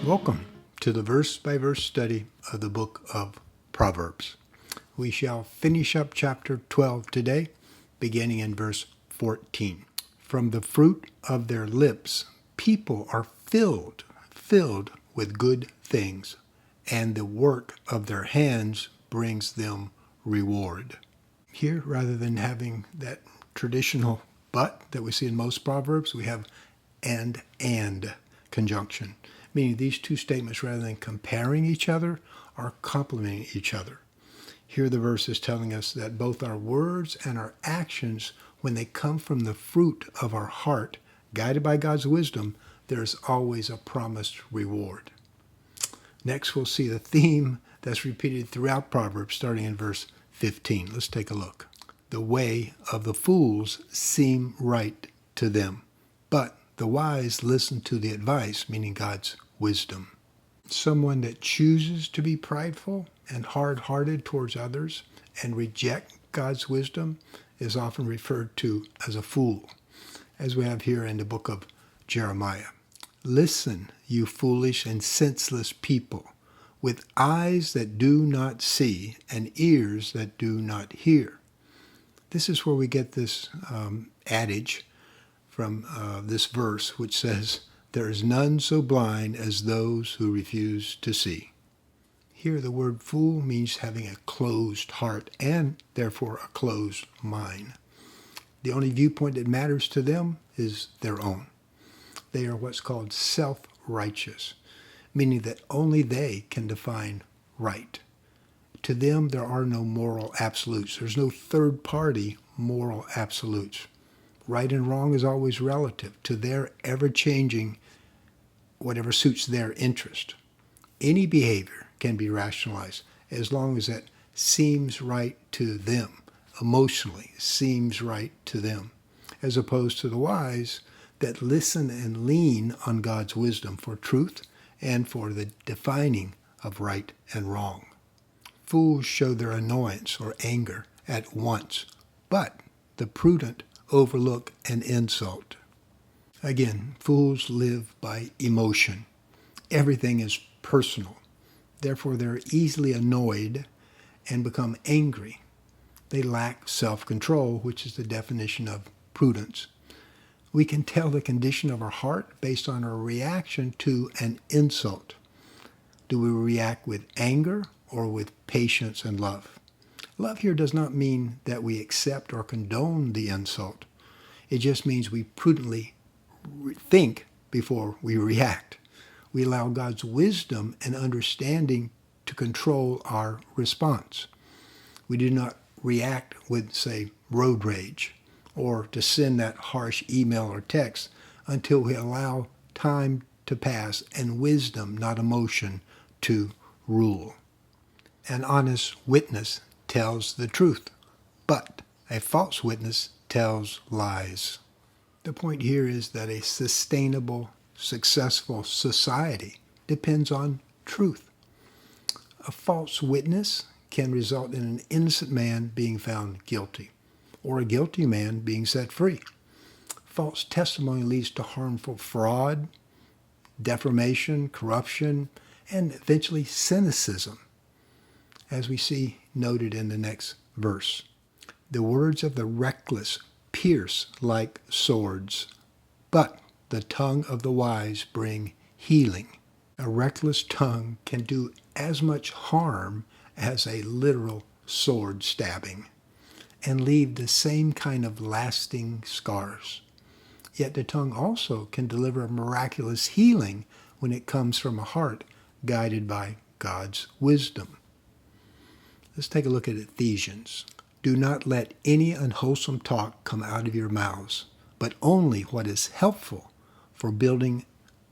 Welcome to the verse-by-verse study of the book of Proverbs. We shall finish up chapter 12 today, beginning in verse 14. From the fruit of their lips, people are filled with good things, and the work of their hands brings them reward. Here, rather than having that traditional but that we see in most Proverbs, we have and conjunction, meaning these two statements, rather than comparing each other, are complementing each other. Here the verse is telling us that both our words and our actions, when they come from the fruit of our heart, guided by God's wisdom, there's always a promised reward. Next, we'll see the theme that's repeated throughout Proverbs, starting in verse 15. Let's take a look. The way of the fools seem right to them, but the wise listen to the advice, meaning God's wisdom. Someone that chooses to be prideful and hard-hearted towards others and reject God's wisdom is often referred to as a fool, as we have here in the book of Jeremiah. Listen, you foolish and senseless people, with eyes that do not see and ears that do not hear. This is where we get this adage from this verse, which says, there is none so blind as those who refuse to see. Here the word fool means having a closed heart and therefore a closed mind. The only viewpoint that matters to them is their own. They are what's called self-righteous, meaning that only they can define right. To them, there are no moral absolutes. There's no third-party moral absolutes. Right and wrong is always relative to their ever-changing, whatever suits their interest. Any behavior can be rationalized as long as it seems right to them, emotionally seems right to them, as opposed to the wise that listen and lean on God's wisdom for truth and for the defining of right and wrong. Fools show their annoyance or anger at once, but the prudent overlook an insult. Again, fools live by emotion. Everything is personal. Therefore, they're easily annoyed and become angry. They lack self-control, which is the definition of prudence. We can tell the condition of our heart based on our reaction to an insult. Do we react with anger or with patience and love? Love here does not mean that we accept or condone the insult. It just means we prudently think before we react. We allow God's wisdom and understanding to control our response. We do not react with, say, road rage or to send that harsh email or text until we allow time to pass and wisdom, not emotion, to rule. An honest witness tells the truth, but a false witness tells lies. The point here is that a sustainable, successful society depends on truth. A false witness can result in an innocent man being found guilty, or a guilty man being set free. False testimony leads to harmful fraud, defamation, corruption, and eventually cynicism, as we see noted in the next verse. The words of the reckless pierce like swords, but the tongue of the wise bring healing. A reckless tongue can do as much harm as a literal sword stabbing and leave the same kind of lasting scars. Yet the tongue also can deliver miraculous healing when it comes from a heart guided by God's wisdom. Let's take a look at Ephesians. Do not let any unwholesome talk come out of your mouths, but only what is helpful for building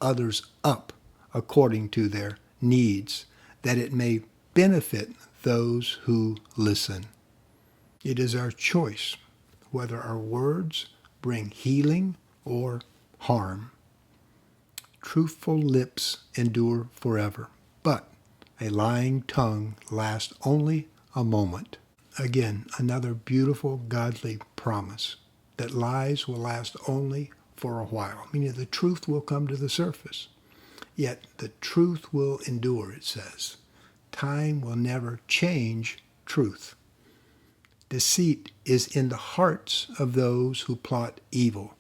others up according to their needs, that it may benefit those who listen. It is our choice whether our words bring healing or harm. Truthful lips endure forever, but a lying tongue lasts only a moment. Again, another beautiful godly promise that lies will last only for a while, meaning the truth will come to the surface. Yet the truth will endure, it says. Time will never change truth. Deceit is in the hearts of those who plot evil,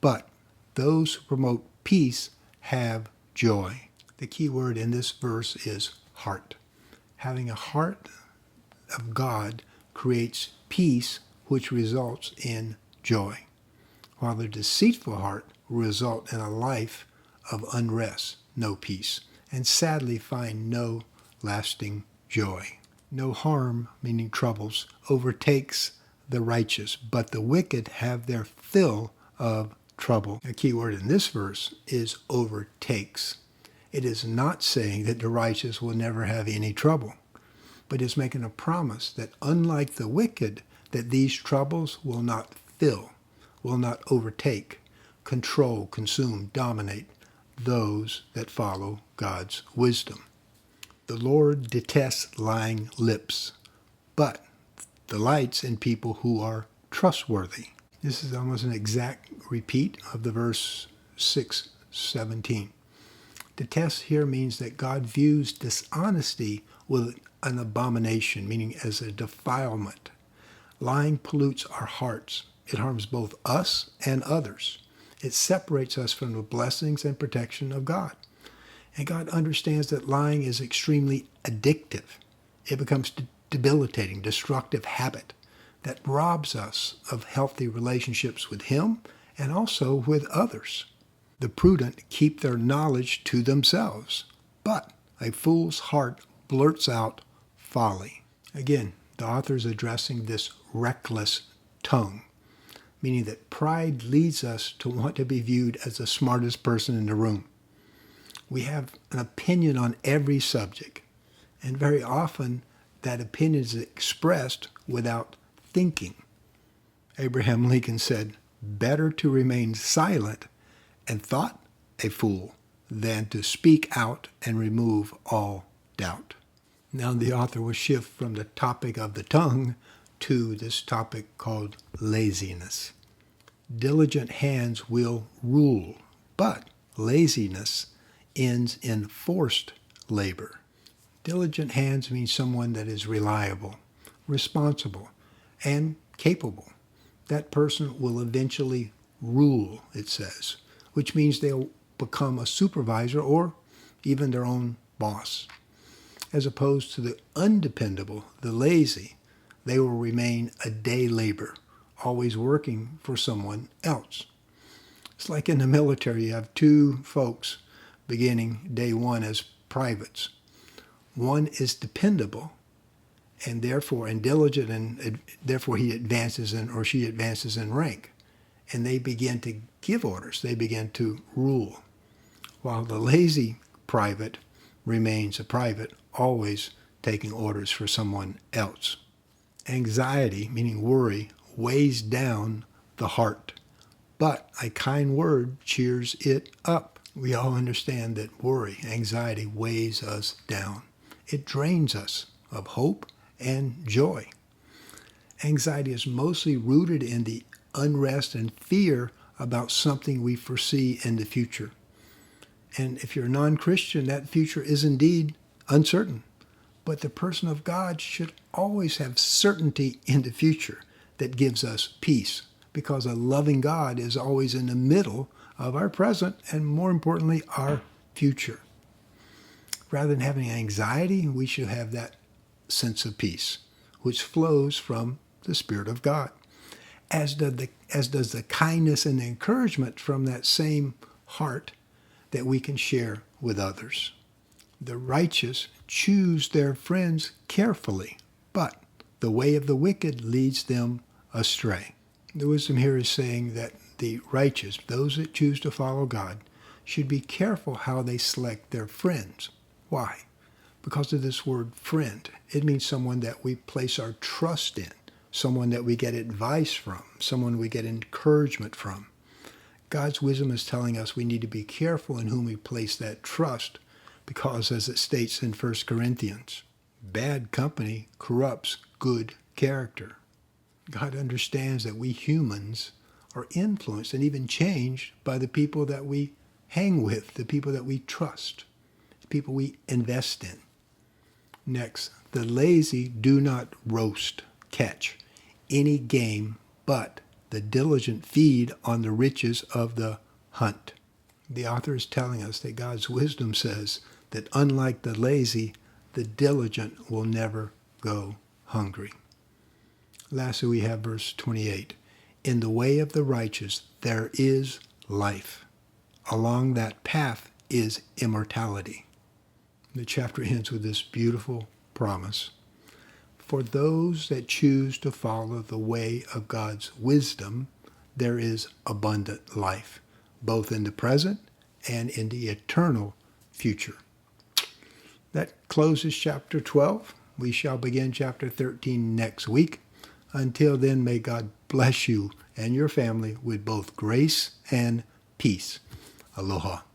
but those who promote peace have joy. The key word in this verse is heart. Having a heart of God creates peace, which results in joy, while the deceitful heart will result in a life of unrest, no peace, and sadly find no lasting joy. No harm, meaning troubles, overtakes the righteous, but the wicked have their fill of trouble. A key word in this verse is overtakes. It is not saying that the righteous will never have any trouble, but is making a promise that unlike the wicked, that these troubles will not fill, will not overtake, control, consume, dominate those that follow God's wisdom. The Lord detests lying lips, but delights in people who are trustworthy. This is almost an exact repeat of the verse 6:17. Detest here means that God views dishonesty with an abomination, meaning as a defilement. Lying pollutes our hearts. It harms both us and others. It separates us from the blessings and protection of God. And God understands that lying is extremely addictive. It becomes debilitating, destructive habit that robs us of healthy relationships with Him and also with others. The prudent keep their knowledge to themselves, but a fool's heart blurts out folly. Again, the author is addressing this reckless tongue, meaning that pride leads us to want to be viewed as the smartest person in the room. We have an opinion on every subject, and very often that opinion is expressed without thinking. Abraham Lincoln said, "Better to remain silent and thought a fool than to speak out and remove all doubt." Now the author will shift from the topic of the tongue to this topic called laziness. Diligent hands will rule, but laziness ends in forced labor. Diligent hands means someone that is reliable, responsible, and capable. That person will eventually rule, it says, which means they'll become a supervisor or even their own boss. As opposed to the undependable, the lazy, they will remain a day labor, always working for someone else. It's like in the military, you have two folks beginning day one as privates. One is dependable and therefore diligent, and therefore he advances in, or she advances in rank. And they begin to give orders. They begin to rule. While the lazy private remains a private, always taking orders for someone else. Anxiety, meaning worry, weighs down the heart, but a kind word cheers it up. We all understand that worry, anxiety weighs us down. It drains us of hope and joy. Anxiety is mostly rooted in the unrest and fear about something we foresee in the future. And if you're a non-Christian, that future is indeed uncertain. But the person of God should always have certainty in the future that gives us peace, because a loving God is always in the middle of our present and, more importantly, our future. Rather than having anxiety, we should have that sense of peace, which flows from the Spirit of God, as does the kindness and the encouragement from that same heart that we can share with others. The righteous choose their friends carefully, but the way of the wicked leads them astray. The wisdom here is saying that the righteous, those that choose to follow God, should be careful how they select their friends. Why? Because of this word friend. It means someone that we place our trust in, someone that we get advice from, someone we get encouragement from. God's wisdom is telling us we need to be careful in whom we place that trust, because as it states in 1 Corinthians, bad company corrupts good character. God understands that we humans are influenced and even changed by the people that we hang with, the people that we trust, the people we invest in. Next, the lazy do not catch any game, but the diligent feed on the riches of the hunt. The author is telling us that God's wisdom says that unlike the lazy, the diligent will never go hungry. Lastly, we have verse 28. In the way of the righteous there is life. Along that path is immortality. The chapter ends with this beautiful promise. For those that choose to follow the way of God's wisdom, there is abundant life, both in the present and in the eternal future. That closes chapter 12. We shall begin chapter 13 next week. Until then, may God bless you and your family with both grace and peace. Aloha.